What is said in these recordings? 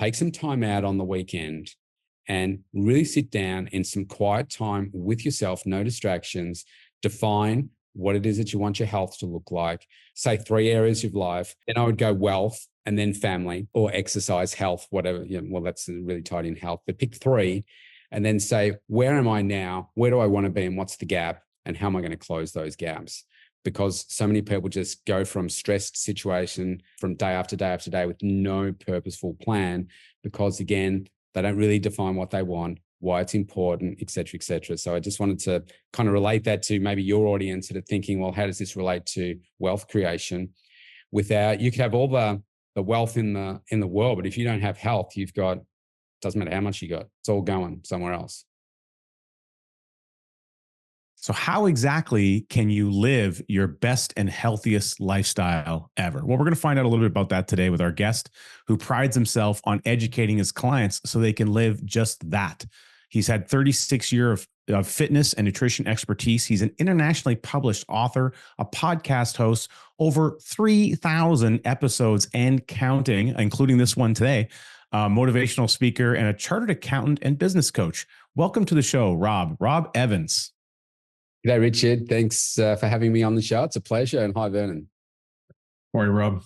take some time out on the weekend and really sit down in some quiet time with yourself, no distractions, define what it is that you want your health to look like, say 3 areas of life. Then I would go wealth and then family or exercise, health, whatever. Well, that's really tied in health, but pick 3 and then say, where am I now? Where do I want to be? And what's the gap? And how am I going to close those gaps? Because so many people just go from stressed situation from day after day after day with no purposeful plan, because again, they don't really define what they want, why it's important, et cetera, et cetera. So I just wanted to kind of relate that to maybe your audience that are thinking, well, how does this relate to wealth creation? Without, you could have all the wealth in the world, but if you don't have health, you've got, doesn't matter how much you got, it's all going somewhere else. So how exactly can you live your best and healthiest lifestyle ever? Well, we're going to find out a little bit about that today with our guest, who prides himself on educating his clients so they can live just that. He's had 36 years of fitness and nutrition expertise. He's an internationally published author, a podcast host, over 3,000 episodes and counting, including this one today, a motivational speaker, and a chartered accountant and business coach. Welcome to the show, Robb Evans. G'day, Richard. Thanks for having me on the show. It's a pleasure. And hi, Vernon. Morning, Rob.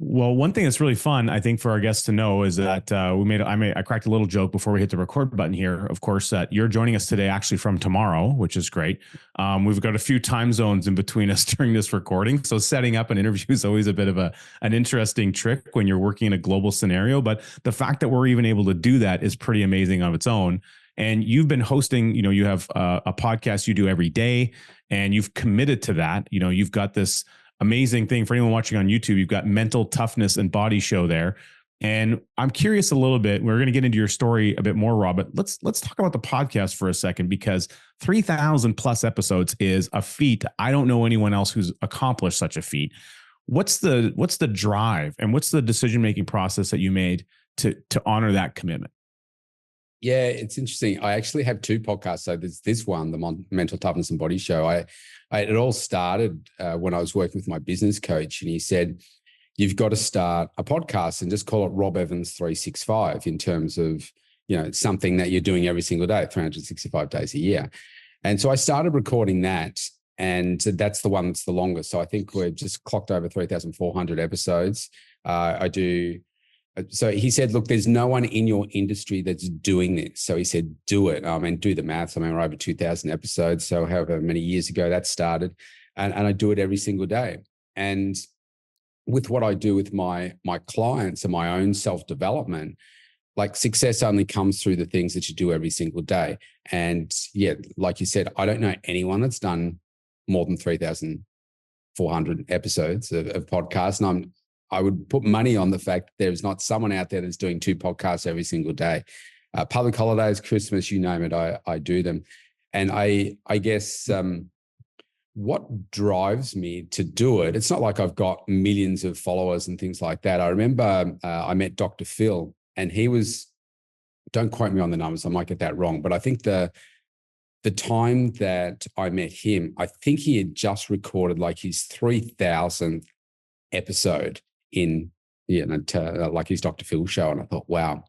Well, one thing that's really fun, I think, for our guests to know is that I cracked a little joke before we hit the record button here. Of course, that you're joining us today actually from tomorrow, which is great. We've got a few time zones in between us during this recording. So setting up an interview is always a bit of an interesting trick when you're working in a global scenario. But the fact that we're even able to do that is pretty amazing on its own. And you've been hosting, you have a podcast you do every day, and you've committed to that. You've got this amazing thing for anyone watching on YouTube. You've got Mental Toughness and Body Show there. And I'm curious a little bit, we're going to get into your story a bit more, Rob, but let's talk about the podcast for a second, because 3,000 plus episodes is a feat. I don't know anyone else who's accomplished such a feat. What's the drive and what's the decision-making process that you made to honor that commitment? Yeah, it's interesting. I actually have 2 podcasts. So there's this one, the Mental Toughness and Body Show. It all started when I was working with my business coach, and he said, you've got to start a podcast and just call it Robb Evans 365 in terms of, something that you're doing every single day, 365 days a year. And so I started recording that, and that's the one that's the longest. So I think we've just clocked over 3,400 episodes. So he said, look, there's no one in your industry that's doing this. So he said, do it. Do the maths. We're over 2,000 episodes. So however many years ago that started, and I do it every single day. And with what I do with my clients and my own self-development, like success only comes through the things that you do every single day. And yeah, like you said, I don't know anyone that's done more than 3,400 episodes of podcasts. And I would put money on the fact that there's not someone out there that's doing 2 podcasts every single day. Public holidays, Christmas, you name it, I do them. And I guess what drives me to do it, it's not like I've got millions of followers and things like that. I remember I met Dr. Phil, and he was, don't quote me on the numbers, I might get that wrong, but I think the time that I met him, I think he had just recorded like his 3,000th episode in, like his Dr. Phil show. And I thought, wow,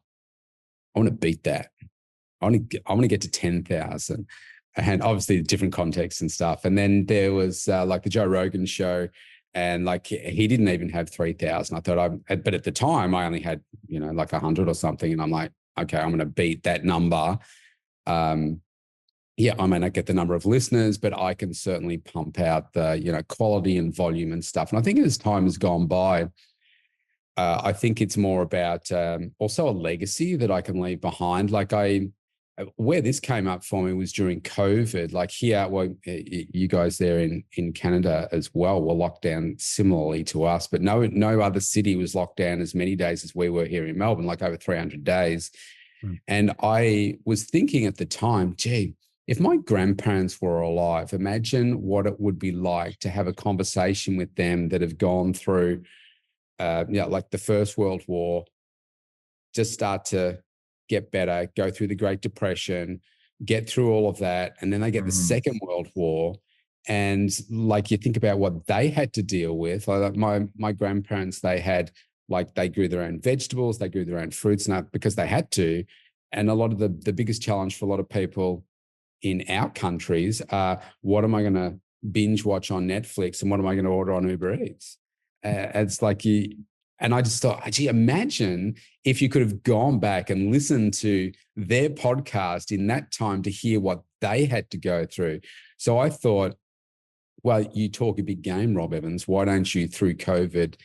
I want to beat that. I want to get to 10,000, and obviously different contexts and stuff. And then there was like the Joe Rogan show, and like he didn't even have 3,000. I thought but at the time I only had, like 100 or something. And I'm like, okay, I'm going to beat that number. Yeah, I may not get the number of listeners, but I can certainly pump out the, quality and volume and stuff. And I think as time has gone by, I think it's more about also a legacy that I can leave behind. Like where this came up for me was during COVID. Like here, well, you guys there in Canada as well were locked down similarly to us, but no other city was locked down as many days as we were here in Melbourne, like over 300 days. And I was thinking at the time, gee, if my grandparents were alive, imagine what it would be like to have a conversation with them that have gone through, like the First World War, just start to get better, go through the Great Depression, get through all of that. And then they get the Second World War. And like you think about what they had to deal with, like my grandparents, they had Like they grew their own vegetables, they grew their own fruits, and that because they had to. And a lot of the biggest challenge for a lot of people in our countries are, what am I going to binge watch on Netflix and what am I going to order on Uber Eats? It's like and I just thought, gee, imagine if you could have gone back and listened to their podcast in that time to hear what they had to go through. So I thought, well, you talk a big game, Robb Evans. Why don't you, through COVID,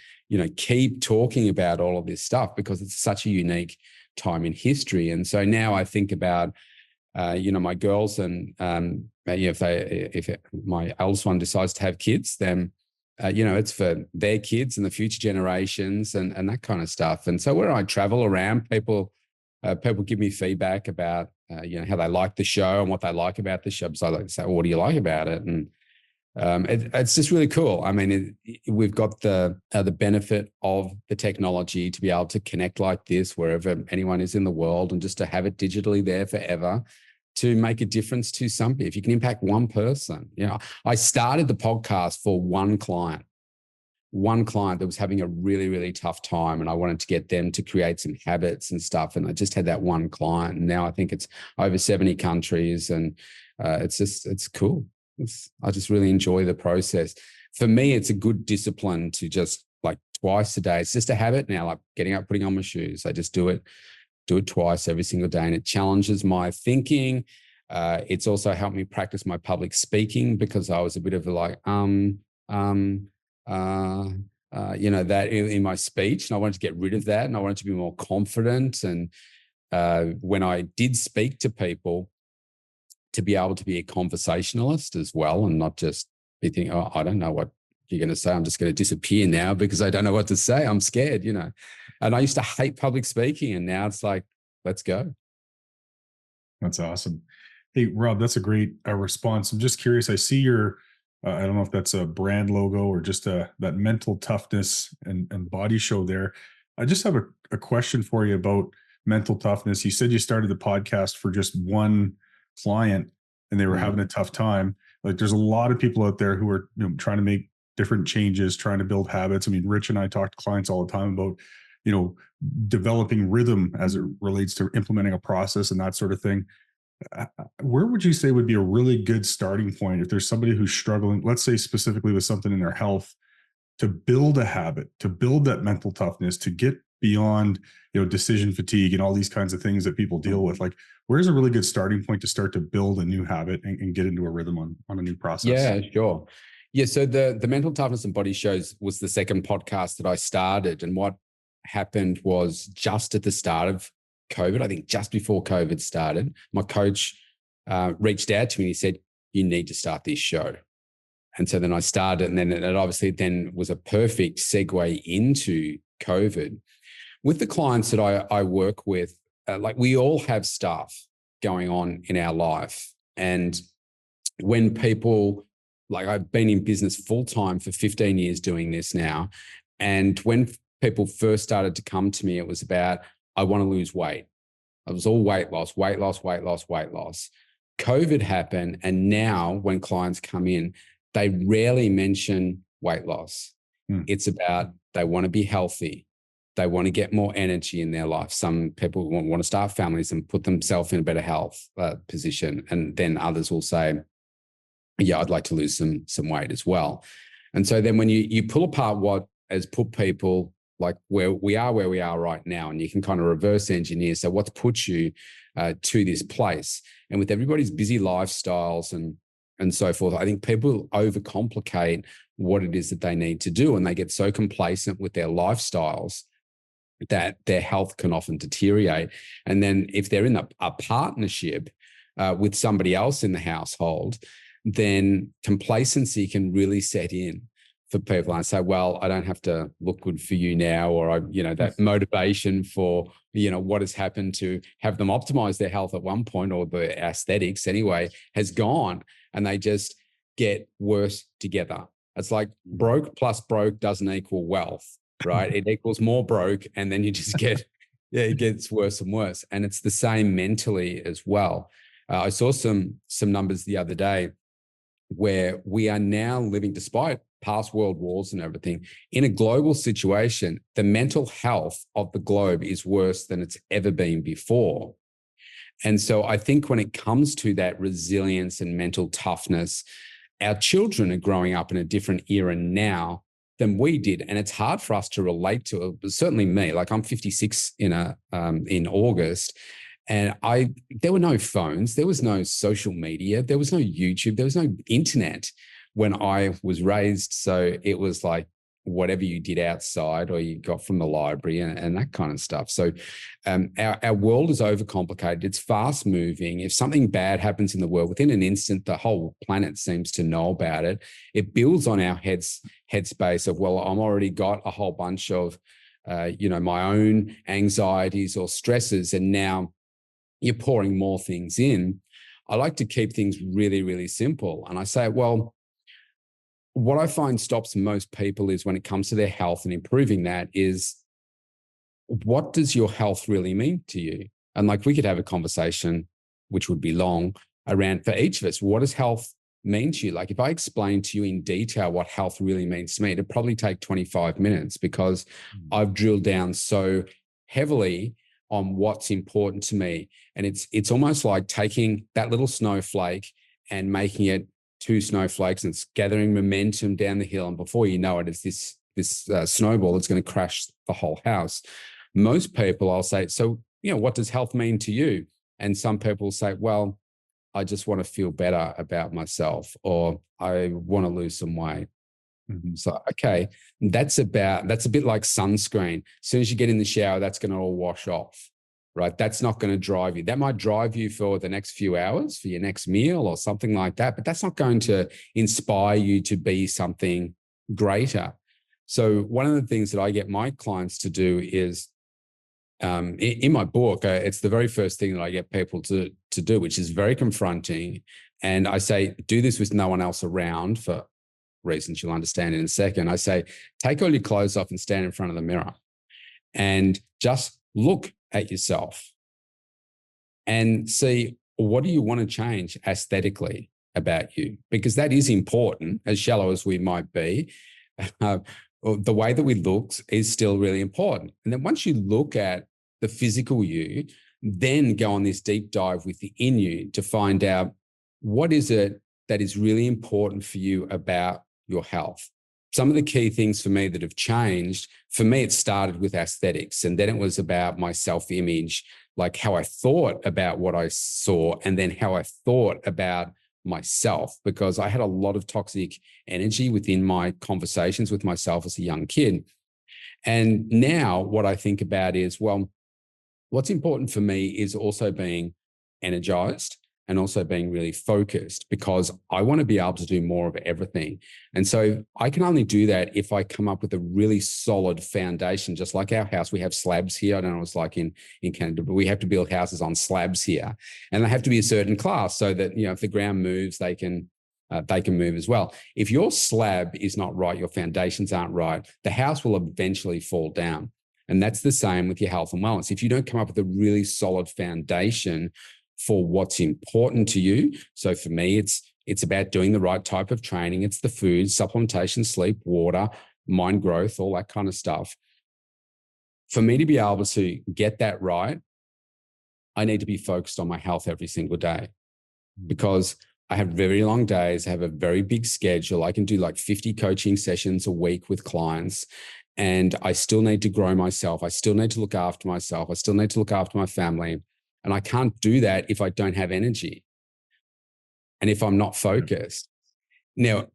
keep talking about all of this stuff, because it's such a unique time in history. And so now I think about, my girls, and if my eldest one decides to have kids, then it's for their kids and the future generations and that kind of stuff. And so when I travel around, people give me feedback about how they like the show and what they like about the show. So I like to say, well, what do you like about it? And it's just really cool. I mean, we've got the benefit of the technology to be able to connect like this wherever anyone is in the world, and just to have it digitally there forever to make a difference to somebody. If you can impact one person, I started the podcast for one client that was having a really, really tough time, and I wanted to get them to create some habits and stuff. And I just had that one client, and now I think it's over 70 countries, and it's cool. I just really enjoy the process. For me, it's a good discipline to just, like, twice a day. It's just a habit now, like getting up, putting on my shoes. I just do it twice every single day, and it challenges my thinking. It's also helped me practice my public speaking, because I was a bit of that in my speech, and I wanted to get rid of that, and I wanted to be more confident. And when I did speak to people, to be able to be a conversationalist as well, and not just be thinking, oh, I don't know what you're going to say. I'm just going to disappear now because I don't know what to say. I'm scared, And I used to hate public speaking, and now it's like, let's go. That's awesome. Hey, Robb, that's a great response. I'm just curious. I see your, I don't know if that's a brand logo or just that Mental Toughness and Body Show there. I just have a question for you about mental toughness. You said you started the podcast for just one client and they were having a tough time. Like, there's a lot of people out there who are trying to make different changes, trying to build habits. I mean, Rich and I talk to clients all the time about developing rhythm as it relates to implementing a process and that sort of thing. Where would you say would be a really good starting point if there's somebody who's struggling, let's say specifically with something in their health, to build a habit, to build that mental toughness, to get beyond decision fatigue and all these kinds of things that people deal with? Like, where's a really good starting point to start to build a new habit and get into a rhythm on a new process? Yeah, sure. Yeah, so the Mental Toughness and Body Shows was the second podcast that I started. And what happened was, just at the start of COVID, I think just before COVID started, my coach reached out to me and he said, you need to start this show. And so then I started, and then it obviously then was a perfect segue into COVID. With the clients that I work with, like, we all have stuff going on in our life. And when people, like, I've been in business full time for 15 years doing this now. And when people first started to come to me, it was about, I want to lose weight. It was all weight loss. COVID happened. And now when clients come in, they rarely mention weight loss. It's about, they want to be healthy. They want to get more energy in their life. Some people want to start families and put themselves in a better health position. And then others will say, yeah, I'd like to lose some weight as well. And so then when you pull apart what has put people, like, where we are right now, and you can kind of reverse engineer. So what's put you to this place? And with everybody's busy lifestyles and so forth, I think people overcomplicate what it is that they need to do. And they get so complacent with their lifestyles that their health can often deteriorate. And then if they're in a partnership with somebody else in the household, then complacency can really set in for people. And say, well, I don't have to look good for you now, or that motivation for what has happened to have them optimize their health at one point, or the aesthetics anyway, has gone, and they just get worse together. It's like broke plus broke doesn't equal wealth, right? It equals more broke, and then you just get, it gets worse and worse. And it's the same mentally as well. I saw some numbers the other day where we are now living, despite past world wars and everything. In a global situation, the mental health of the globe is worse than it's ever been before. And so I think when it comes to that resilience and mental toughness, our children are growing up in a different era now than we did. And it's hard for us to relate to it. Certainly me, like I'm 56 in August. And there were no phones, there was no social media, there was no YouTube, there was no internet when I was raised. So it was like whatever you did outside or you got from the library and that kind of stuff. So our world is overcomplicated. It's fast moving. If something bad happens in the world, within an instant, the whole planet seems to know about it. It builds on our headspace of, well, I'm already got a whole bunch of, my own anxieties or stresses. And now you're pouring more things in. I like to keep things really, really simple. And I say, well, what I find stops most people is when it comes to their health and improving that is, what does your health really mean to you? And like we could have a conversation, which would be long, around for each of us. What does health mean to you? Like if I explain to you in detail what health really means to me, it'd probably take 25 minutes because I've drilled down so heavily on what's important to me. And it's almost like taking that little snowflake and making it 2 snowflakes, and it's gathering momentum down the hill. And before you know it, it's this snowball that's going to crash the whole house. Most people, I'll say, so, what does health mean to you? And some people say, well, I just want to feel better about myself, or I want to lose some weight. Mm-hmm. So, okay, that's a bit like sunscreen. As soon as you get in the shower, that's going to all wash off, right? That's not going to drive you. That might drive you for the next few hours, for your next meal or something like that, but that's not going to inspire you to be something greater. So one of the things that I get my clients to do is, in my book, it's the very first thing that I get people to do, which is very confronting. And I say, do this with no one else around for reasons you'll understand in a second. I say, take all your clothes off and stand in front of the mirror and just look at yourself and see, what do you want to change aesthetically about you? Because that is important, as shallow as we might be. The way that we look is still really important. And then once you look at the physical you, then go on this deep dive within you to find out what is it that is really important for you about your health. Some of the key things for me that have changed, for me, it started with aesthetics. And then it was about my self-image, like how I thought about what I saw, and then how I thought about myself, because I had a lot of toxic energy within my conversations with myself as a young kid. And now what I think about is, well, what's important for me is also being energized and also being really focused, because I want to be able to do more of everything. And so I can only do that if I come up with a really solid foundation, just like our house. We have slabs here. I don't know what it's like in Canada, but we have to build houses on slabs here. And they have to be a certain class so that, if the ground moves, they can move as well. If your slab is not right, your foundations aren't right, the house will eventually fall down. And that's the same with your health and wellness. If you don't come up with a really solid foundation for what's important to you. So for me, it's about doing the right type of training. It's the food, supplementation, sleep, water, mind growth, all that kind of stuff. For me to be able to get that right, I need to be focused on my health every single day, because I have very long days. I have a very big schedule. I can do like 50 coaching sessions a week with clients. And I still need to grow myself. I still need to look after myself. I still need to look after my family. And I can't do that if I don't have energy and if I'm not focused. Now,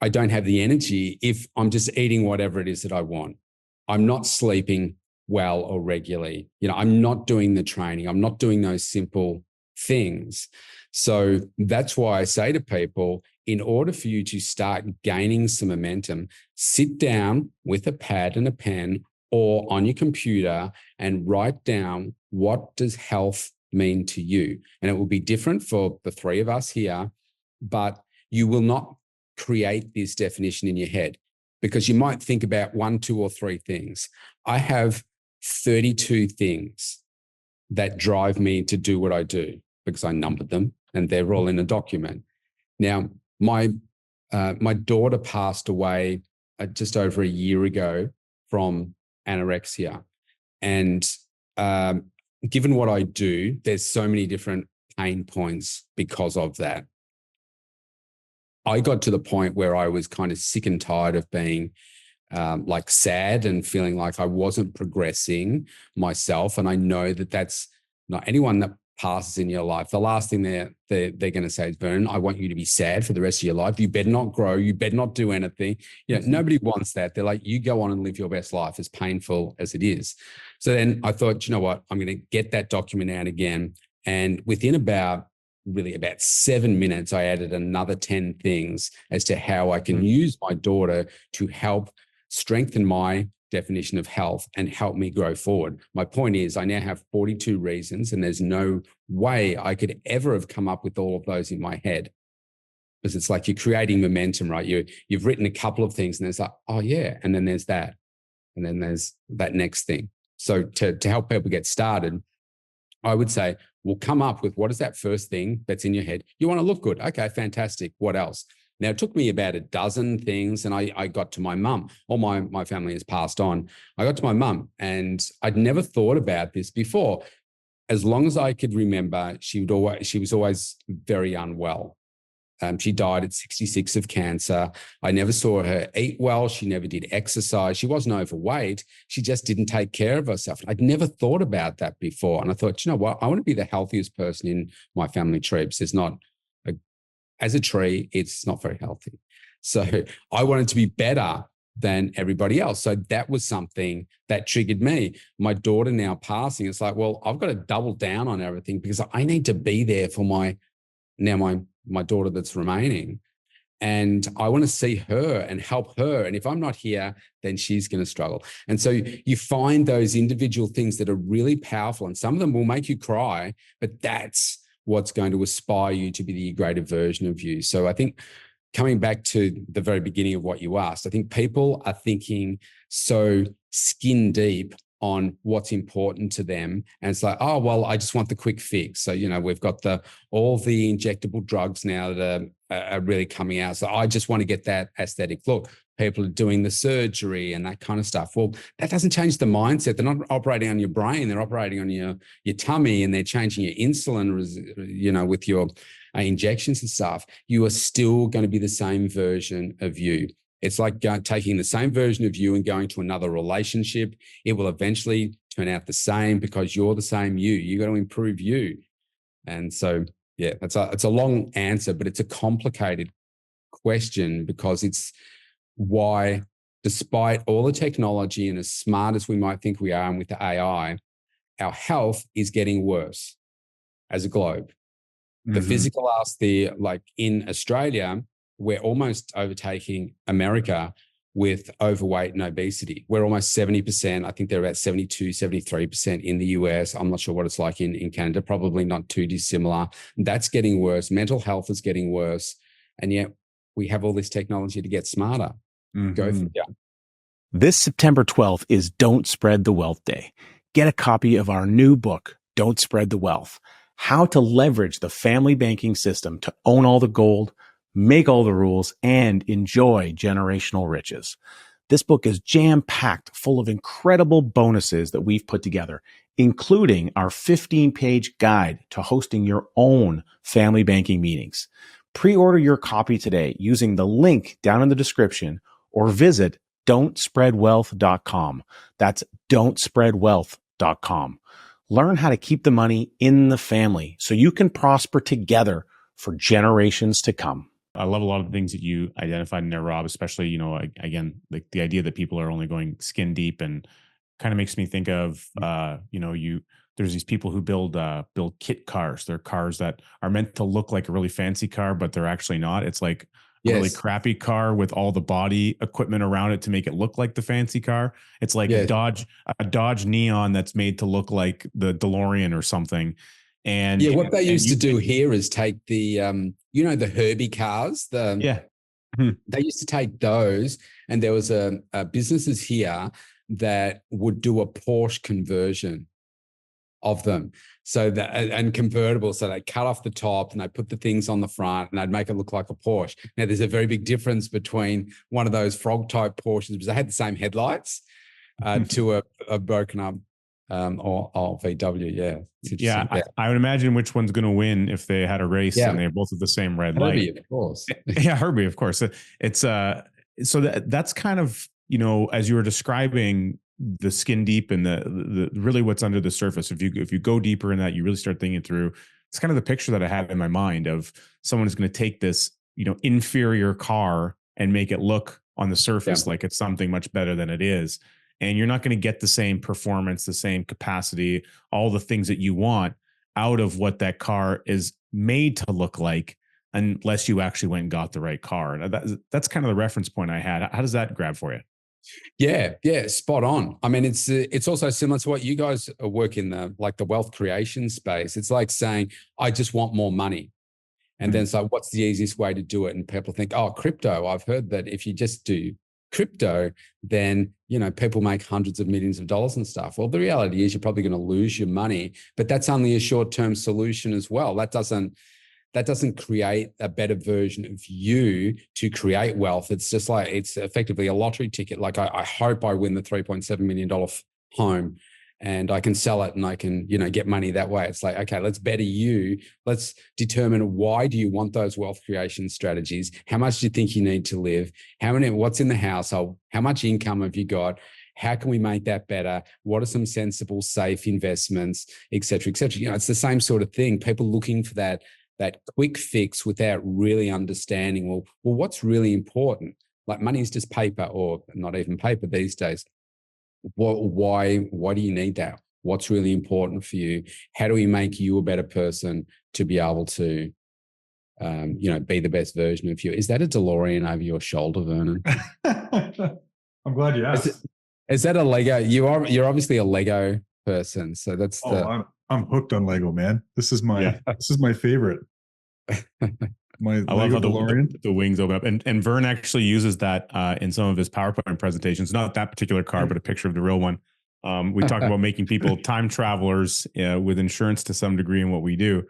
I don't have the energy if I'm just eating whatever it is that I want. I'm not sleeping well or regularly. I'm not doing the training. I'm not doing those simple things. So that's why I say to people, in order for you to start gaining some momentum, sit down with a pad and a pen or on your computer and write down, what does health mean to you? And it will be different for the three of us here, but you will not create this definition in your head, because you might think about 1, 2, or 3 things. I have 32 things that drive me to do what I do, because I numbered them and they're all in a document. Now, my My daughter passed away just over a year ago from anorexia. And given what I do, there's so many different pain points because of that. I got to the point where I was kind of sick and tired of being like sad and feeling like I wasn't progressing myself. And I know that that's not anyone that passes in your life. The last thing they're going to say is, Vernon, I want you to be sad for the rest of your life. You better not grow. You better not do anything. You know, nobody wants that. They're like, you go on and live your best life, as painful as it is. So then I thought, you know what, I'm going to get that document out again. And within about 7 minutes, I added another 10 things as to how I can use my daughter to help strengthen my definition of health and help me grow forward. My point is, I now have 42 reasons, and there's no way I could ever have come up with all of those in my head, because it's like you're creating momentum, right? You've written a couple of things, and there's like, oh yeah, and then there's that, and then there's that next thing. So to help people get started, I would say, well, come up with what is that first thing that's in your head. You want to look good. Okay, fantastic. What else? Now, it took me about a dozen things, and I got to my mum. All my family has passed on. I got to my mum, and I'd never thought about this before. As long as I could remember, she was always very unwell. She died at 66 of cancer. I never saw her eat well. She never did exercise. She wasn't overweight. She just didn't take care of herself. I'd never thought about that before. And I thought, you know what? I want to be the healthiest person in my family tree, because there's not as a tree, it's not very healthy. So I wanted to be better than everybody else. So that was something that triggered me. My daughter now passing, it's like, well, I've got to double down on everything, because I need to be there for my daughter that's remaining. And I want to see her and help her. And if I'm not here, then she's going to struggle. And so you find those individual things that are really powerful, and some of them will make you cry, but that's what's going to aspire you to be the greater version of you. So I think, coming back to the very beginning of what you asked, I think people are thinking so skin deep on what's important to them. And it's like, oh, well, I just want the quick fix. So, you know, we've got all the injectable drugs now that are really coming out. So I just want to get that aesthetic look. People are doing the surgery and that kind of stuff. Well, that doesn't change the mindset. They're not operating on your brain. They're operating on your tummy, and they're changing your insulin, you know, with your injections and stuff. You are still going to be the same version of you. It's like taking the same version of you and going to another relationship. It will eventually turn out the same, because you're the same you. You got to improve you. And so, yeah, it's a long answer, but it's a complicated question, because it's why, despite all the technology and as smart as we might think we are, and with the AI, our health is getting worse as a globe. The physical like in Australia, we're almost overtaking America with overweight and obesity. We're almost 70%. I think they're about 72, 73% in the US. I'm not sure what it's like in Canada, probably not too dissimilar. That's getting worse. Mental health is getting worse. And yet we have all this technology to get smarter. Go for it. This September 12th is Don't Spread the Wealth Day. Get a copy of our new book, Don't Spread the Wealth: How to Leverage the Family Banking System to Own All the Gold, Make All the Rules, and Enjoy Generational Riches. This book is jam-packed full of incredible bonuses that we've put together, including our 15-page guide to hosting your own family banking meetings. Pre-order your copy today using the link down in the description, or visit don'tspreadwealth.com. That's don'tspreadwealth.com. Learn how to keep the money in the family so you can prosper together for generations to come. I love a lot of the things that you identified in there, Rob, especially, you know, again, like the idea that people are only going skin deep, and kind of makes me think of, you know, there's these people who build kit cars. They're cars that are meant to look like a really fancy car, but they're actually not. It's like a really crappy car with all the body equipment around it to make it look like the fancy car. It's like a Dodge Neon that's made to look like the DeLorean or something. And what they used to do here is take the, you know, the Herbie cars. They used to take those, and there was a businesses here that would do a Porsche conversion of them. So that, and convertible. So they cut off the top and they put the things on the front and they'd make it look like a Porsche. Now there's a very big difference between one of those frog type Porsches, because they had the same headlights, to a broken up or VW. Yeah. Yeah. I would imagine which one's going to win if they had a race and they're both at the same red Herbie, light. of course. Yeah. Herbie, of course. It's so that's kind of, you know, as you were describing the skin deep and the really what's under the surface. If you go deeper in that, you really start thinking through, it's kind of the picture that I have in my mind of someone who's going to take this, you know, inferior car and make it look on the surface like it's something much better than it is. And you're not going to get the same performance, the same capacity, all the things that you want out of what that car is made to look like, unless you actually went and got the right car. And that's kind of the reference point I had. How does that grab for you? Yeah, spot on. I mean, it's also similar to what you guys work in the wealth creation space. It's like saying, I just want more money. And then it's like, what's the easiest way to do it? And people think, oh, crypto. I've heard that if you just do crypto, then, you know, people make hundreds of millions of dollars and stuff. Well, the reality is you're probably going to lose your money, but that's only a short-term solution as well. That doesn't create a better version of you to create wealth. It's just like, it's effectively a lottery ticket. Like I hope I win the $3.7 million home and I can sell it and I can, you know, get money that way. It's like, okay, let's better you. Let's determine, why do you want those wealth creation strategies? How much do you think you need to live? What's in the household? How much income have you got? How can we make that better? What are some sensible, safe investments, et cetera, et cetera? You know, it's the same sort of thing. People looking for that quick fix without really understanding, well, what's really important? Like money is just paper, or not even paper these days. Why do you need that? What's really important for you? How do we make you a better person to be able to, you know, be the best version of you? Is that a DeLorean over your shoulder, Vernon? I'm glad you asked. Is that a Lego? You're obviously a Lego person, so that's I'm hooked on Lego, man. This is my favorite. I love how the wings open up, and Vern actually uses that in some of his PowerPoint presentations. Not that particular car, but a picture of the real one. We talk about making people time travelers with insurance to some degree in what we do,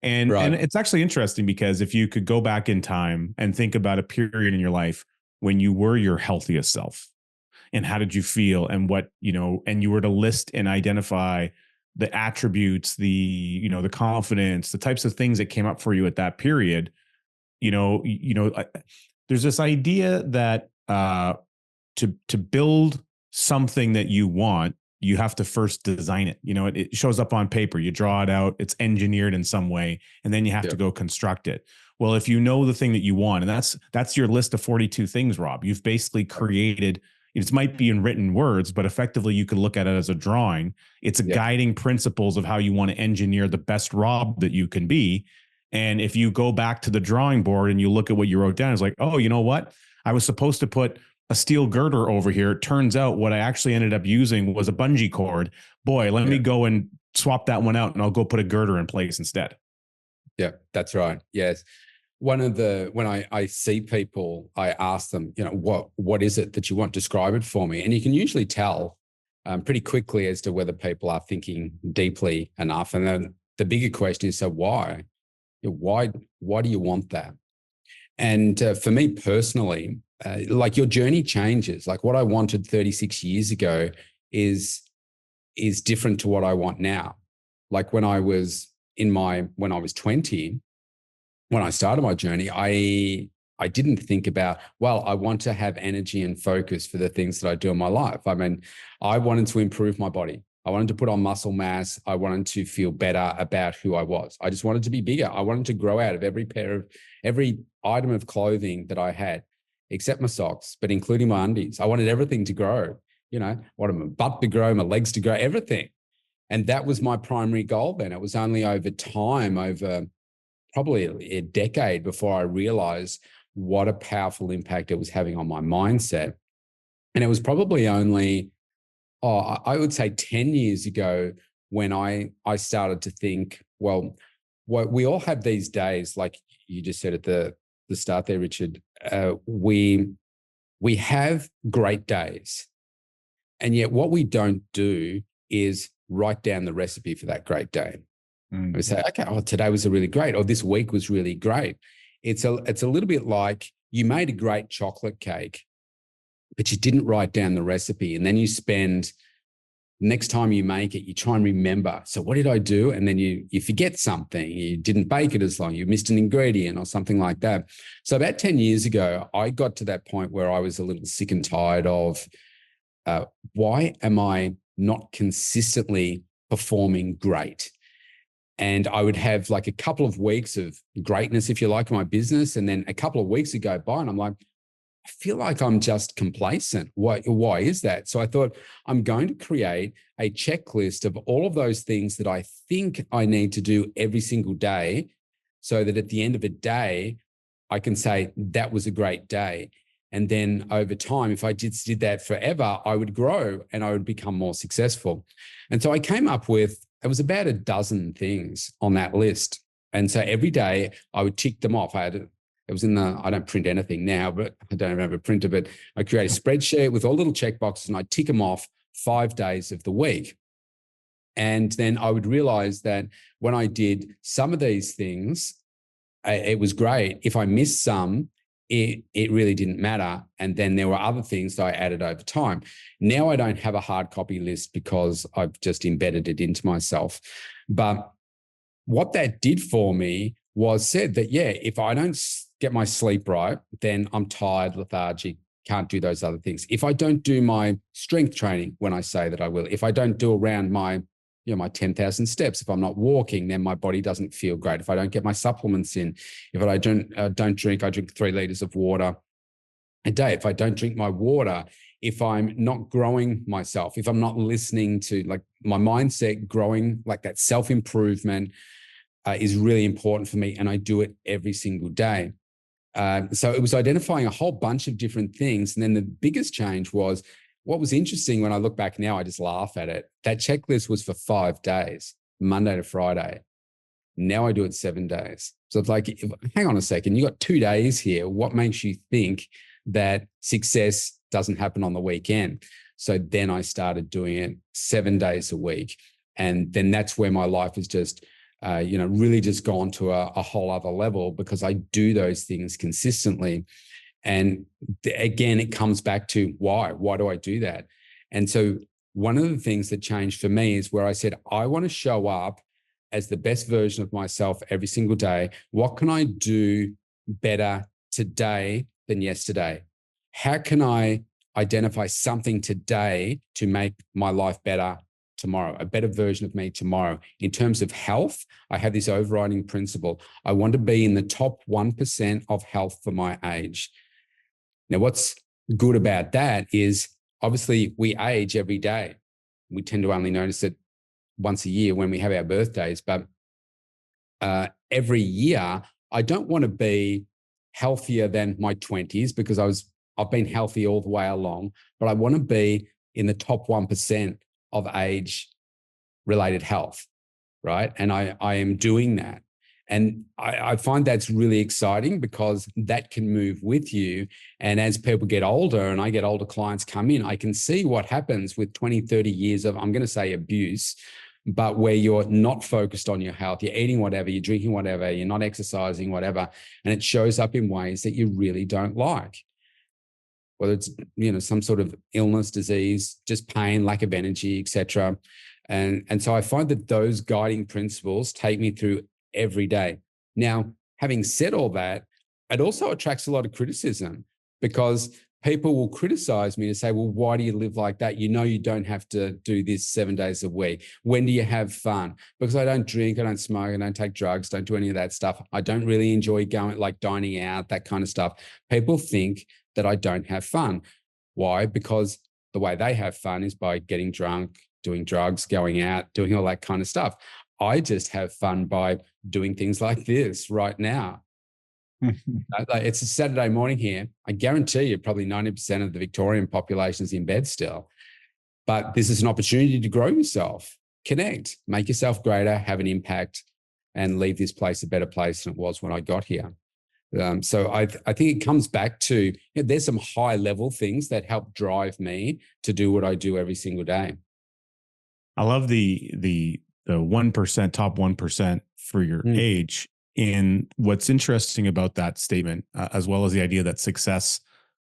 and it's actually interesting because if you could go back in time and think about a period in your life when you were your healthiest self, and how did you feel, and what, you know, and you were to list and identify the attributes, the confidence, the types of things that came up for you at that period, there's this idea that to build something that you want, you have to first design it. You know, it shows up on paper, you draw it out, it's engineered in some way, and then you have to go construct it. Well, if you know the thing that you want, and that's your list of 42 things, Rob, you've basically created. It might be in written words, but effectively you could look at it as a drawing. It's a guiding principles of how you want to engineer the best Rob that you can be. And if you go back to the drawing board and you look at what you wrote down, it's like, oh, you know what? I was supposed to put a steel girder over here. It turns out what I actually ended up using was a bungee cord. Boy, let me go and swap that one out and I'll go put a girder in place instead. Yeah, that's right. Yes. When I see people, I ask them, you know, what is it that you want? Describe it for me. And you can usually tell pretty quickly as to whether people are thinking deeply enough. And then the bigger question is, so why? Why do you want that? And for me personally, like your journey changes. Like what I wanted 36 years ago is different to what I want now. Like when I was 20, when I started my journey, I didn't think about, well, I want to have energy and focus for the things that I do in my life. I mean, I wanted to improve my body. I wanted to put on muscle mass. I wanted to feel better about who I was. I just wanted to be bigger. I wanted to grow out of every item of clothing that I had, except my socks, but including my undies. I wanted everything to grow. You know, I wanted my butt to grow, my legs to grow, everything. And that was my primary goal then. It was only over time, over probably a decade, before I realized what a powerful impact it was having on my mindset. And it was probably only, I would say 10 years ago when I started to think, well, what we all have these days, like you just said at the start there, Richard, we have great days. And yet what we don't do is write down the recipe for that great day. Mm. I would say, okay, oh, today was a really great, or this week was really great. It's a little bit like you made a great chocolate cake, but you didn't write down the recipe. And then you spend, next time you make it, you try and remember. So what did I do? And then you forget something. You didn't bake it as long. You missed an ingredient or something like that. So about 10 years ago, I got to that point where I was a little sick and tired of why am I not consistently performing great? And I would have like a couple of weeks of greatness, if you like, in my business. And then a couple of weeks would go by and I'm like, I feel like I'm just complacent. Why is that? So I thought I'm going to create a checklist of all of those things that I think I need to do every single day so that at the end of a day, I can say that was a great day. And then over time, if I did that forever, I would grow and I would become more successful. And so I came up with, it was about a dozen things on that list. And so every day I would tick them off. I don't print anything now, but I don't have a printer, but I create a spreadsheet with all little check boxes and I tick them off 5 days of the week. And then I would realize that when I did some of these things, it was great. If I missed some, it really didn't matter. And then there were other things that I added over time. Now I don't have a hard copy list because I've just embedded it into myself. But what that did for me was said that, yeah, if I don't get my sleep right, then I'm tired, lethargic, can't do those other things. If I don't do my strength training when I say that I will, if I don't do around my 10,000 steps, if I'm not walking, then my body doesn't feel great. If I don't get my supplements in, if I don't drink, I drink 3 liters of water a day. If I don't drink my water, if I'm not growing myself, if I'm not listening to like my mindset growing, like that self-improvement is really important for me. And I do it every single day. So it was identifying a whole bunch of different things. And then the biggest change was, what was interesting when I look back now, I just laugh at it. That checklist was for 5 days, Monday to Friday. Now I do it 7 days. So it's like, hang on a second, you got 2 days here. What makes you think that success doesn't happen on the weekend? So then I started doing it 7 days a week. And then that's where my life has just, really just gone to a whole other level because I do those things consistently. And again, it comes back to why do I do that? And so one of the things that changed for me is where I said, I want to show up as the best version of myself every single day. What can I do better today than yesterday? How can I identify something today to make my life better tomorrow, a better version of me tomorrow? In terms of health, I have this overriding principle. I want to be in the top 1% of health for my age. Now, what's good about that is obviously we age every day. We tend to only notice it once a year when we have our birthdays, but every year, I don't want to be healthier than my 20s because I've been healthy all the way along, but I want to be in the top 1% of age-related health, right? And I am doing that. And I find that's really exciting because that can move with you. And as people get older and I get older clients come in, I can see what happens with 20, 30 years of, I'm going to say abuse, but where you're not focused on your health, you're eating whatever, you're drinking whatever, you're not exercising, whatever. And it shows up in ways that you really don't like. Whether it's, some sort of illness, disease, just pain, lack of energy, etc. And so I find that those guiding principles take me through every day. Now, having said all that, it also attracts a lot of criticism because people will criticize me to say, well, why do you live like that? You don't have to do this 7 days a week. When do you have fun? Because I don't drink, I don't smoke, I don't take drugs, don't do any of that stuff. I don't really enjoy going like dining out, that kind of stuff. People think that I don't have fun. Why? Because the way they have fun is by getting drunk, doing drugs, going out, doing all that kind of stuff. I just have fun by doing things like this right now. It's a Saturday morning here. I guarantee you probably 90% of the Victorian population is in bed still. But this is an opportunity to grow yourself, connect, make yourself greater, have an impact, and leave this place a better place than it was when I got here. So I think it comes back to, there's some high level things that help drive me to do what I do every single day. I love the 1%, top 1% for your age. And what's interesting about that statement, as well as the idea that success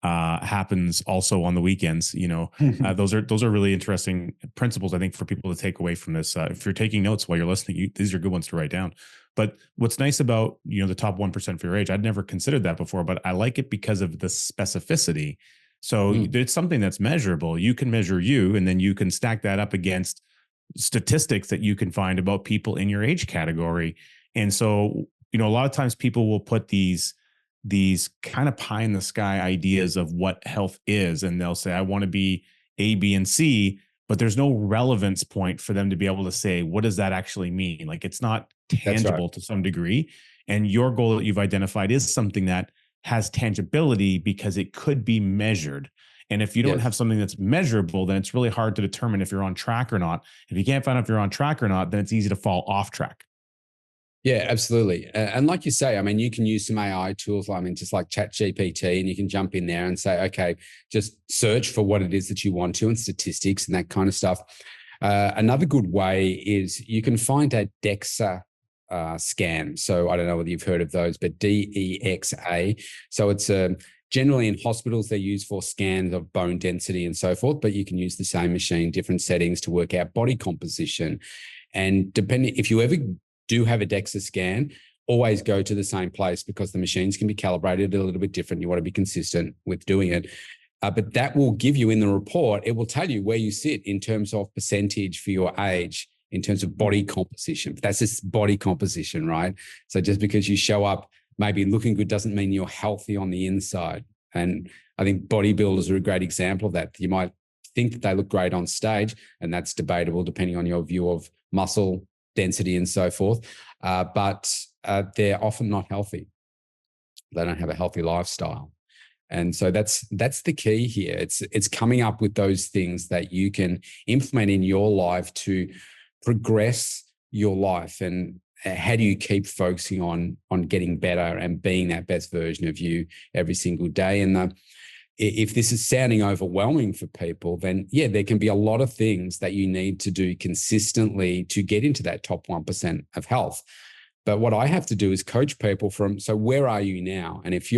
happens also on the weekends, those are really interesting principles, I think, for people to take away from this. If you're taking notes while you're listening, these are good ones to write down. But what's nice about, the top 1% for your age, I'd never considered that before, but I like it because of the specificity. So it's something that's measurable. You can measure you, and then you can stack that up against statistics that you can find about people in your age category. And so, a lot of times people will put these kind of pie in the sky ideas of what health is. And they'll say, I want to be A, B, and C, but there's no relevance point for them to be able to say, what does that actually mean? Like, it's not tangible to some degree. And your goal that you've identified is something that has tangibility because it could be measured. And if you don't have something that's measurable, then it's really hard to determine if you're on track or not. If you can't find out if you're on track or not, then it's easy to fall off track. Yeah, absolutely. And like you say, I mean, you can use some AI tools, just like ChatGPT, and you can jump in there and say, okay, just search for what it is that you want to and statistics and that kind of stuff. Another good way is you can find a DEXA scan. So I don't know whether you've heard of those, but DEXA. So it's generally in hospitals, they're used for scans of bone density and so forth, but you can use the same machine, different settings to work out body composition. And depending, if you ever do have a DEXA scan, always go to the same place because the machines can be calibrated a little bit different. You want to be consistent with doing it. But that will give you in the report, it will tell you where you sit in terms of percentage for your age, in terms of body composition. That's just body composition, right? So just because you show up maybe looking good doesn't mean you're healthy on the inside. And I think bodybuilders are a great example of that. You might think that they look great on stage, and that's debatable depending on your view of muscle density and so forth, but they're often not healthy. They don't have a healthy lifestyle. And so that's the key here. It's coming up with those things that you can implement in your life to progress your life. And how do you keep focusing on getting better and being that best version of you every single day? And if this is sounding overwhelming for people, then there can be a lot of things that you need to do consistently to get into that top 1% of health. But what I have to do is coach people so where are you now? And if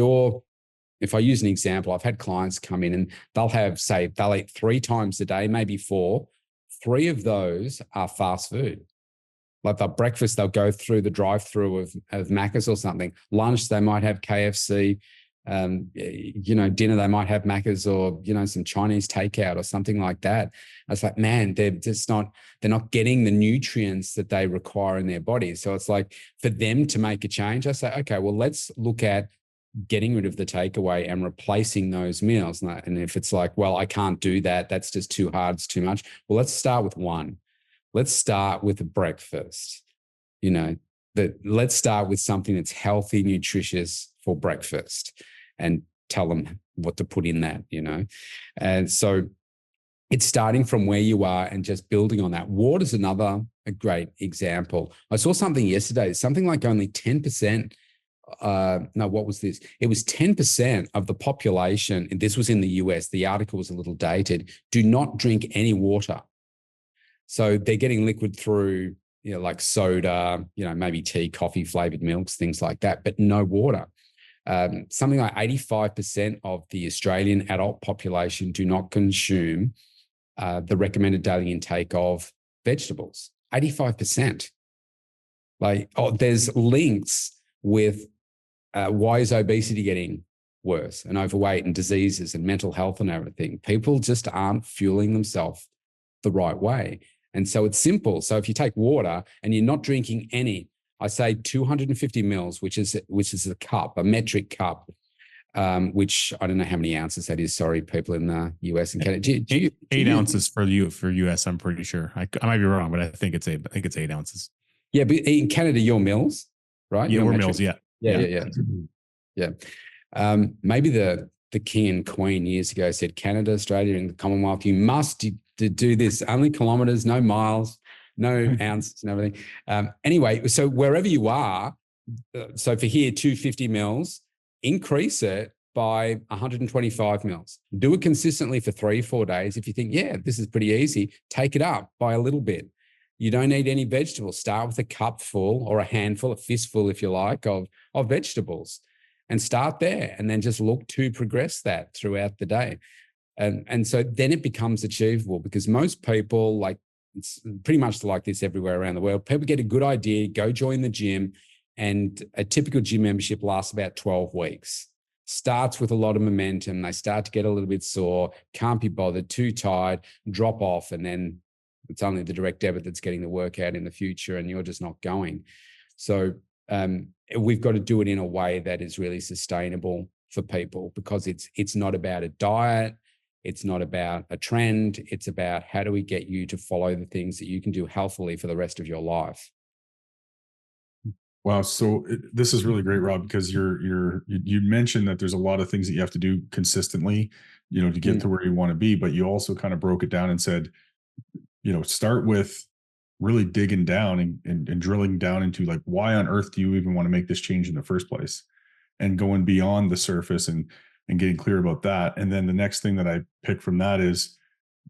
I use an example, I've had clients come in and they'll eat 3 times a day, maybe 4. 3 of those are fast food. Like breakfast, they'll go through the drive-through of Macca's or something. Lunch, they might have KFC. Dinner, they might have Macca's or, some Chinese takeout or something like that. I was like, man, they're not getting the nutrients that they require in their body. So it's like for them to make a change, I say, okay, well, let's look at getting rid of the takeaway and replacing those meals. And if it's like, well, I can't do that, that's just too hard, it's too much. Well, let's start with one. Let's start with a breakfast. Let's start with something that's healthy, nutritious for breakfast, and tell them what to put in that, And so it's starting from where you are and just building on that. Water's a great example. I saw something yesterday, something like only 10%. What was this? It was 10% of the population, and this was in the US, the article was a little dated, do not drink any water. So they're getting liquid through, like soda, maybe tea, coffee, flavored milks, things like that, but no water. Something like 85% of the Australian adult population do not consume the recommended daily intake of vegetables. 85%. There's links with why is obesity getting worse, and overweight and diseases and mental health and everything. People just aren't fueling themselves the right way. And so it's simple. So if you take water and you're not drinking any, I say 250 mils, which is a cup, a metric cup, which I don't know how many ounces that is. Sorry, people in the US and Canada. Do you 8 ounces for US? I'm pretty sure. I might be wrong, but I think it's 8 ounces. Yeah, but in Canada, your mils, right? Yeah, your we're mils. Yeah. Maybe the king and queen years ago said, Canada, Australia, and the Commonwealth, you must do this. Only kilometers, no miles, no ounces and everything. Anyway, so wherever you are, so for here, 250 mils, increase it by 125 mils. Do it consistently for 3-4 days. If you think, yeah, this is pretty easy, take it up by a little bit. You don't need any vegetables. Start with a cupful or a handful, a fistful, if you like, of vegetables, and start there, and then just look to progress that throughout the day. And so then it becomes achievable, because most people, like, it's pretty much like this everywhere around the world. People get a good idea, go join the gym, and a typical gym membership lasts about 12 weeks. Starts with a lot of momentum. They start to get a little bit sore, can't be bothered, too tired, drop off, and then it's only the direct debit that's getting the workout in the future, and you're just not going. So we've got to do it in a way that is really sustainable for people, because it's not about a diet. It's not about a trend. It's about, how do we get you to follow the things that you can do healthily for the rest of your life? Wow. So this is really great, Rob, because you mentioned that there's a lot of things that you have to do consistently, to get to where you want to be, but you also kind of broke it down and said, start with really digging down and drilling down into, like, why on earth do you even want to make this change in the first place, and going beyond the surface and getting clear about that. And then the next thing that I pick from that is,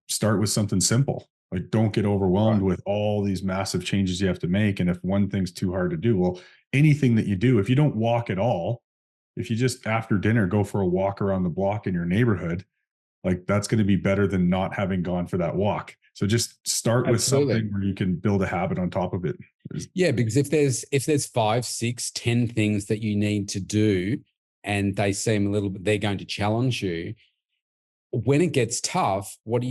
start with something simple. Like, don't get overwhelmed with all these massive changes you have to make. And if one thing's too hard to do, well, anything that you do, if you don't walk at all, if you just after dinner go for a walk around the block in your neighborhood, like, that's going to be better than not having gone for that walk. So just start with something where you can build a habit on top of it. Yeah, because if there's 5, 6, 10 things that you need to do, and they seem a little bit, they're going to challenge you, when it gets tough, what do?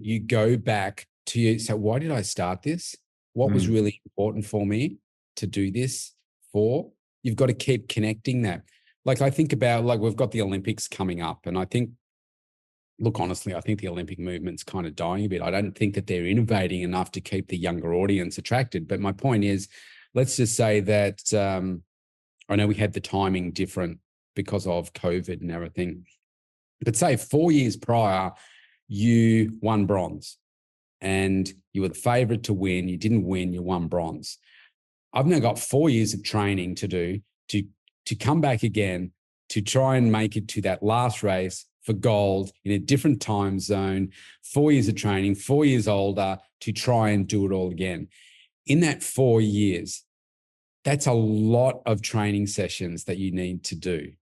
You go back to you. So why did I start this? What was really important for me to do this for? You've got to keep connecting that. Like, I think about, like, we've got the Olympics coming up, and I think, look, honestly, I think the Olympic movement's kind of dying a bit. I don't think that they're innovating enough to keep the younger audience attracted. But my point is, let's just say that I know we had the timing different because of COVID and everything. But say 4 years prior, you won bronze and you were the favorite to win. You didn't win, you won bronze. I've now got 4 years of training to do to come back again, to try and make it to that last race for gold in a different time zone, 4 years of training, 4 years older, to try and do it all again. In that 4 years, that's a lot of training sessions that you need to do.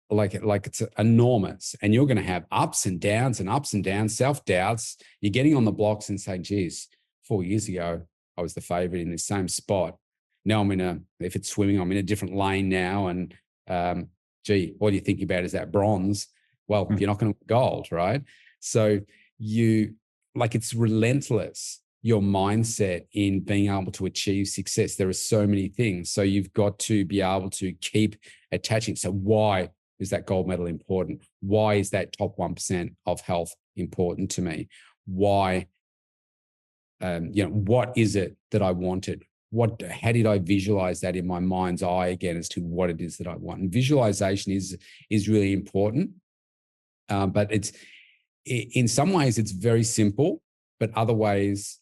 Like it's enormous. And you're going to have ups and downs, self-doubts. You're getting on the blocks and saying, geez, 4 years ago, I was the favorite in this same spot. Now if it's swimming, I'm in a different lane now. And gee, what are you thinking about? Is that bronze? Well, you're not going to win gold, right? So it's relentless, your mindset in being able to achieve success. There are so many things. So you've got to be able to keep attaching. So why is that gold medal important? Why is that top 1% of health important to me? Why, what is it that I wanted? How did I visualize that in my mind's eye again as to what it is that I want? And visualization is really important. But in some ways it's very simple, but other ways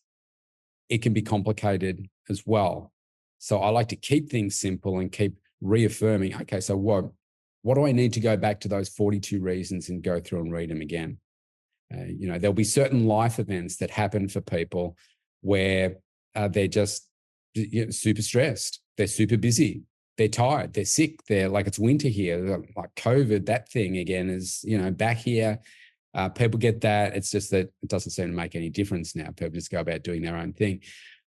it can be complicated as well. So I like to keep things simple and keep reaffirming, okay, so what do I need to go back to those 42 reasons and go through and read them again? There'll be certain life events that happen for people where they're just super stressed. They're super busy. They're tired. They're sick. They're like, it's winter here. Like COVID, that thing again is, back here. People get that. It's just that it doesn't seem to make any difference now. People just go about doing their own thing.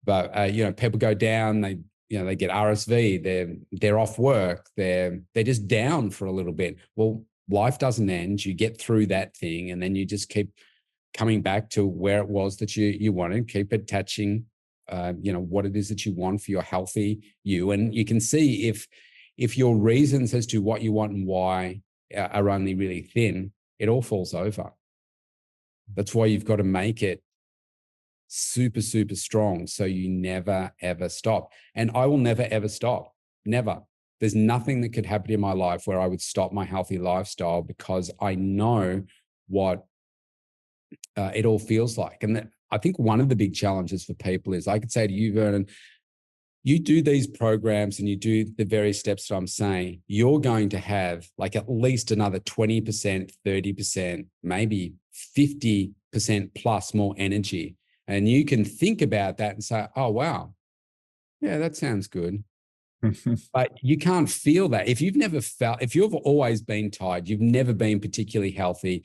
But, people go down, they get RSV, they're off work, they're just down for a little bit. Well, life doesn't end. You get through that thing, and then you just keep coming back to where it was that you wanted, keep attaching, what it is that you want for your healthy you. And you can see if your reasons as to what you want and why are only really thin, it all falls over. That's why you've got to make it super, super strong, so you never, ever stop. And I will never, ever stop. Never. There's nothing that could happen in my life where I would stop my healthy lifestyle, because I know what it all feels like. And I think one of the big challenges for people is, I could say to you, Vernon, you do these programs and you do the various steps that I'm saying, you're going to have like at least another 20%, 30%, maybe 50% plus more energy. And you can think about that and say, oh, wow, yeah, that sounds good. But you can't feel that. If you've always been tired, you've never been particularly healthy,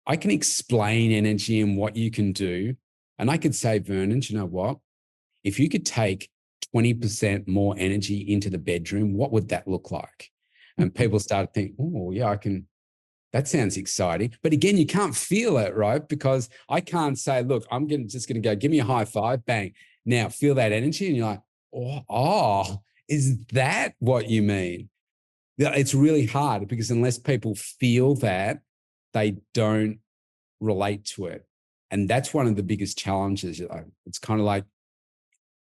I can explain energy and what you can do. And I could say, Vernon, you know what? If you could take 20% more energy into the bedroom, what would that look like? And people started thinking, oh, yeah, I can. That sounds exciting. But again, you can't feel it, right? Because I can't say, look, I'm just going to go, give me a high five, bang. Now feel that energy. And you're like, oh, is that what you mean? Yeah, it's really hard because unless people feel that, they don't relate to it. And that's one of the biggest challenges. It's kind of like,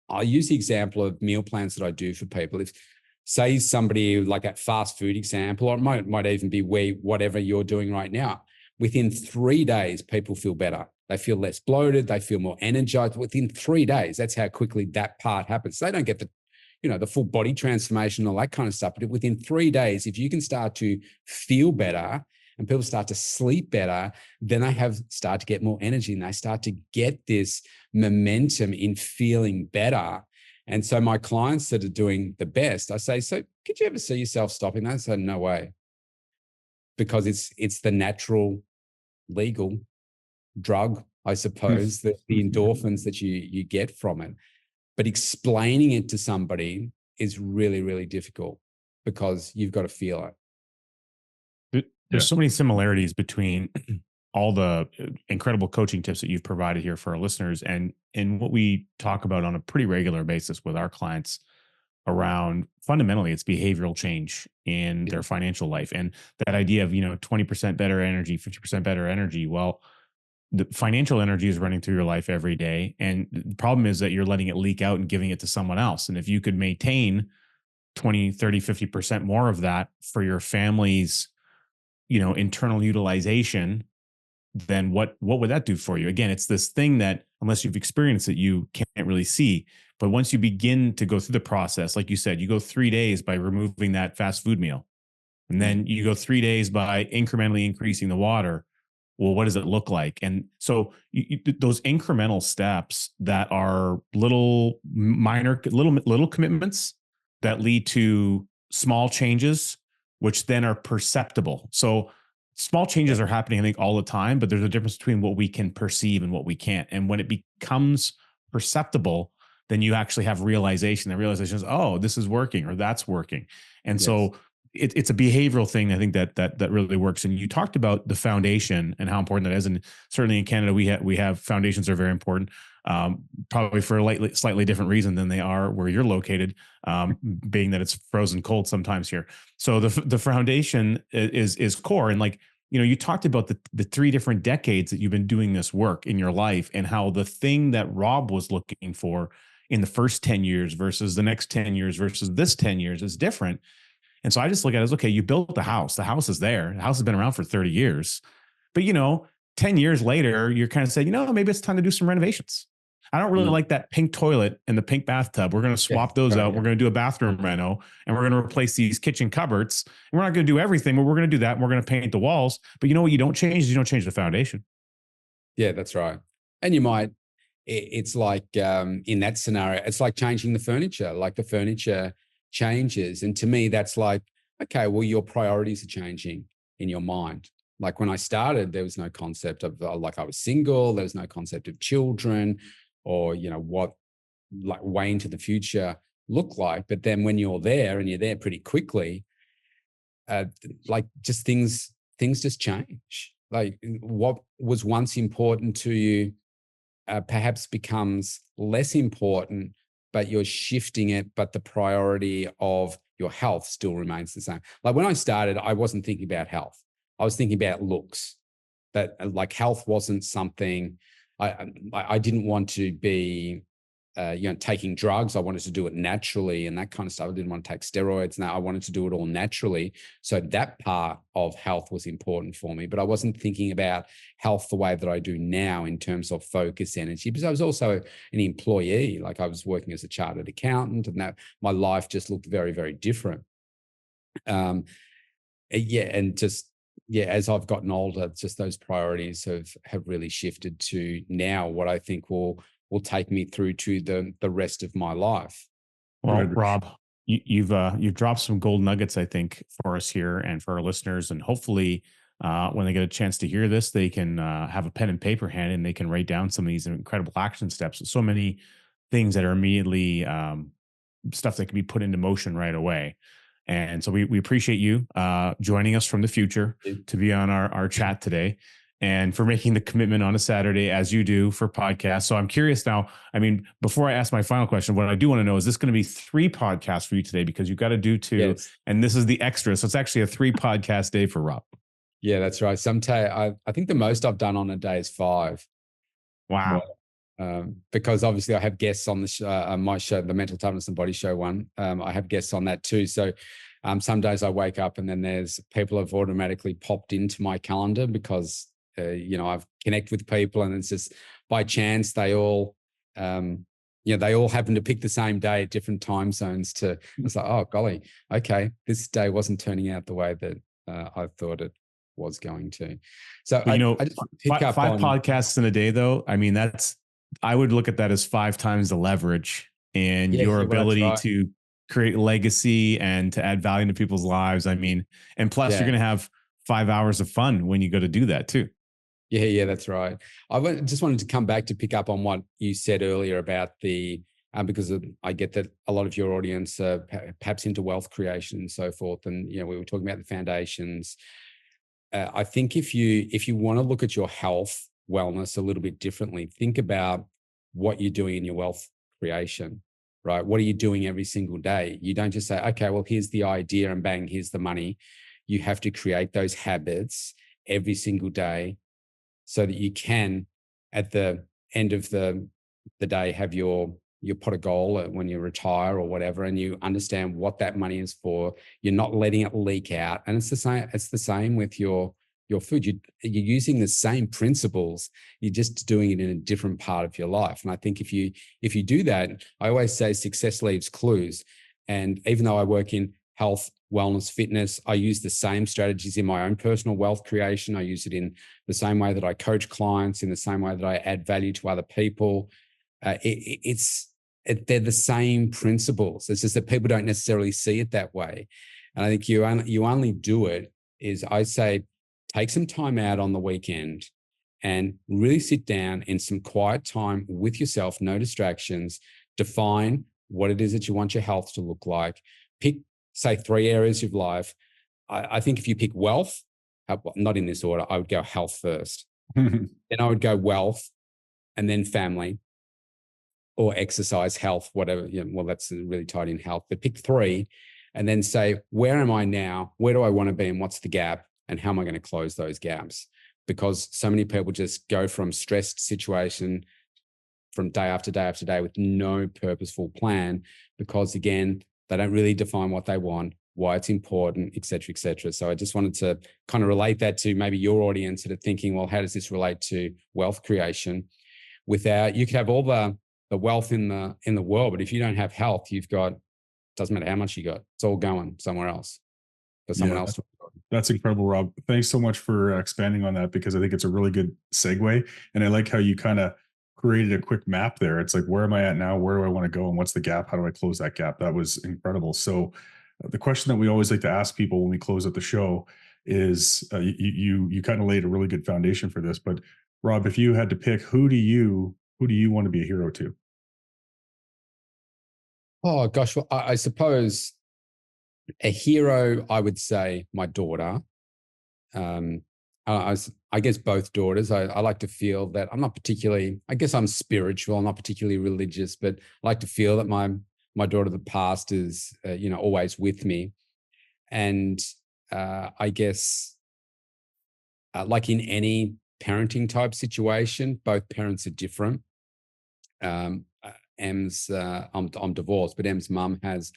I'll use the example of meal plans that I do for people. If, say, somebody like that fast food example, or it might even be whatever you're doing right now, within 3 days, people feel better. They feel less bloated. They feel more energized within 3 days. That's how quickly that part happens. They don't get the full body transformation, all that kind of stuff. But within 3 days, if you can start to feel better and people start to sleep better, then they start to get more energy and they start to get this momentum in feeling better. And so my clients that are doing the best, I say, so could you ever see yourself stopping that? I say, no way. Because it's the natural, legal drug, I suppose, the endorphins that you get from it. But explaining it to somebody is really, really difficult because you've got to feel it. There's so many similarities between all the incredible coaching tips that you've provided here for our listeners and what we talk about on a pretty regular basis with our clients around fundamentally it's behavioral change in their financial life. And that idea of, 20% better energy, 50% better energy. Well, the financial energy is running through your life every day. And the problem is that you're letting it leak out and giving it to someone else. And if you could maintain 20, 30, 50% more of that for your family's, internal utilization, then what would that do for you? Again, it's this thing that unless you've experienced it, you can't really see. But once you begin to go through the process, like you said, you go 3 days by removing that fast food meal. And then you go 3 days by incrementally increasing the water. Well, what does it look like? And so those incremental steps that are little minor, little commitments that lead to small changes, which then are perceptible. So small changes are happening, I think, all the time, but there's a difference between what we can perceive and what we can't. And when it becomes perceptible, then you actually have realization. The realization is, oh, this is working or that's working. And so it's a behavioral thing. I think that really works. And you talked about the foundation and how important that is. And certainly in Canada, we have foundations are very important, probably for a slightly different reason than they are where you're located, being that it's frozen cold sometimes here. So the foundation is core. And like, you talked about the 3 different decades that you've been doing this work in your life and how the thing that Robb was looking for in the first 10 years versus the next 10 years versus this 10 years is different. And so I just look at it as, okay, you built the house. The house is there. The house has been around for 30 years. But, 10 years later, you're kind of saying, maybe it's time to do some renovations. I don't really like that pink toilet and the pink bathtub. We're going to swap those out. We're going to do a bathroom reno and we're going to replace these kitchen cupboards. And we're not going to do everything, but we're going to do that. And we're going to paint the walls. But you know what you don't change is you don't change the foundation. Yeah, that's right. And it's like in that scenario, it's like changing the furniture. Like the furniture changes. And to me, that's like, okay, well, your priorities are changing in your mind. Like when I started, there was no concept of like I was single. There was no concept of children or, what like way into the future look like. But then when you're there and you're there pretty quickly, like just things just change. Like what was once important to you perhaps becomes less important, but you're shifting it, but the priority of your health still remains the same. Like when I started, I wasn't thinking about health. I was thinking about looks, but like health wasn't something I didn't want to be taking drugs. I wanted to do it naturally and that kind of stuff. I didn't want to take steroids. Now I wanted to do it all naturally. So that part of health was important for me, but I wasn't thinking about health the way that I do now in terms of focus, energy, because I was also an employee. Like I was working as a chartered accountant, and that my life just looked very, very different. As I've gotten older, just those priorities have really shifted to now what I think will take me through to the rest of my life. Well, Robb, you've dropped some gold nuggets, I think, for us here and for our listeners, and hopefully, when they get a chance to hear this, they can have a pen and paper handy and they can write down some of these incredible action steps. So many things that are immediately stuff that can be put into motion right away. And so we appreciate you joining us from the future to be on our chat today, and for making the commitment on a Saturday as you do for podcasts. So I'm curious now, I mean, before I ask my final question, what I do want to know, is this going to be 3 podcasts for you today? Because you've got to do 2, yes. And this is the extra. So it's actually a 3 podcast day for Robb. Yeah, that's right. I think the most I've done on a day is 5. Wow. Because obviously I have guests on the show, my show, the Mental Toughness and Body Show one. I have guests on that too. So some days I wake up and then there's people have automatically popped into my calendar because, I've connected with people, and it's just by chance they all, they all happen to pick the same day at different time zones it's like, oh, golly, okay, this day wasn't turning out the way that I thought it was going to. So I just pick up 5 podcasts in a day though. I mean, I would look at that as 5 times the leverage and your ability to create legacy and to add value to people's lives. I mean, and plus you're going to have 5 hours of fun when you go to do that too. Yeah, that's right. Just wanted to come back to pick up on what you said earlier about because I get that a lot of your audience are perhaps into wealth creation and so forth. And, we were talking about the foundations. I think if you want to look at your health, wellness a little bit differently, think about what you're doing in your wealth creation, right? What are you doing every single day? You don't just say, okay, well, here's the idea and bang, here's the money. You have to create those habits every single day so that you can, at the end of the day, have your pot of gold when you retire or whatever, and you understand what that money is for. You're not letting it leak out. And it's the same with your food. You're using the same principles. You're just doing it in a different part of your life. And I think if you do that, I always say success leaves clues. And even though I work in health, wellness, fitness, I use the same strategies in my own personal wealth creation. I use it in the same way that I coach clients, in the same way that I add value to other people. They're the same principles. It's just that people don't necessarily see it that way. And I think you only do it is, I say, take some time out on the weekend and really sit down in some quiet time with yourself, no distractions, define what it is that you want your health to look like. Pick, say, 3 areas of life. I think if you pick wealth, not in this order, I would go health first. Then I would go wealth and then family, or exercise, health, whatever. Well, that's really tied in health, but pick 3 and then say, where am I now? Where do I want to be? And what's the gap? And how am I going to close those gaps? Because so many people just go from stressed situation from day after day after day with no purposeful plan, because again, they don't really define what they want, why it's important, et cetera, et cetera. So I just wanted to kind of relate that to maybe your audience that are thinking, well, how does this relate to wealth creation? You could have all the wealth in the world, but if you don't have health, doesn't matter how much you got, it's all going somewhere else for someone else. That's incredible, Robb. Thanks so much for expanding on that, because I think it's a really good segue. And I like how you kind of created a quick map there. It's like, where am I at now? Where do I want to go? And what's the gap? How do I close that gap? That was incredible. So the question that we always like to ask people when we close out the show is, you kind of laid a really good foundation for this, but Robb, if you had to pick, who do you want to be a hero to? Oh gosh, well, I suppose a hero, I would say my daughter. I guess both daughters. I like to feel that I'm not particularly, I guess I'm spiritual, I'm not particularly religious, but I like to feel that my daughter of the past is, always with me. And I guess like in any parenting type situation, both parents are different. Em's, I'm divorced, but Em's mum has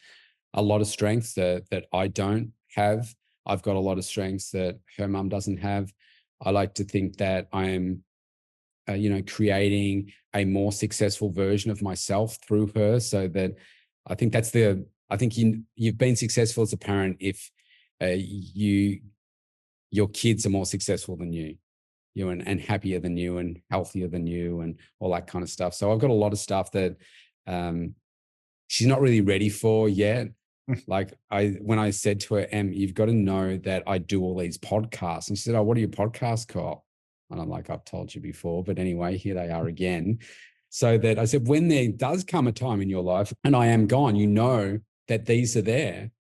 a lot of strengths that I don't have. I've got a lot of strengths that her mum doesn't have. I like to think that I'm, creating a more successful version of myself through her. So that I think you've been successful as a parent if your kids are more successful than you, and happier than you and healthier than you and all that kind of stuff. So I've got a lot of stuff that she's not really ready for yet. Like when I said to her, Em, you've got to know that I do all these podcasts. And she said, oh, what are your podcasts called? And I'm like, I've told you before, but anyway, here they are again. So that I said, when there does come a time in your life and I am gone, you know that these are there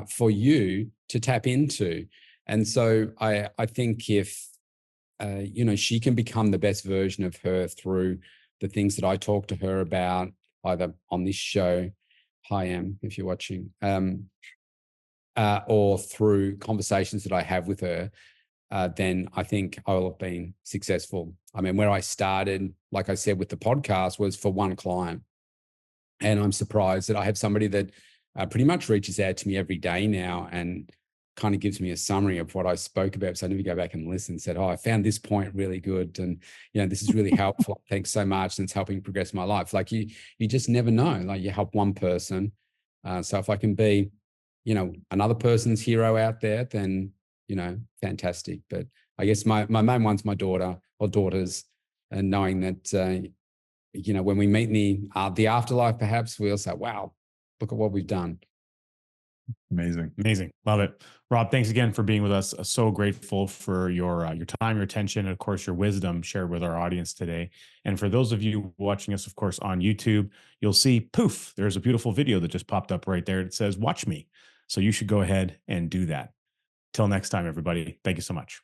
for you to tap into. And so I think if, she can become the best version of her through the things that I talk to her about, either on this show, hi Em, if you're watching, or through conversations that I have with her, then I think I will have been successful. I mean, where I started, like I said, with the podcast was for one client. And I'm surprised that I have somebody that pretty much reaches out to me every day now and kind of gives me a summary of what I spoke about. So I need to go back and listen and said, oh, I found this point really good. And, this is really helpful. Thanks so much. And it's helping progress my life. Like you just never know, like you help one person. So if I can be, another person's hero out there, then, fantastic. But I guess my main one's my daughter or daughters, and knowing that, when we meet in the afterlife, perhaps we'll say, wow, look at what we've done. Amazing. Love it. Robb, thanks again for being with us. So grateful for your time, your attention, and of course, your wisdom shared with our audience today. And for those of you watching us, of course, on YouTube, you'll see, poof, there's a beautiful video that just popped up right there. It says, watch me. So you should go ahead and do that. Till next time, everybody. Thank you so much.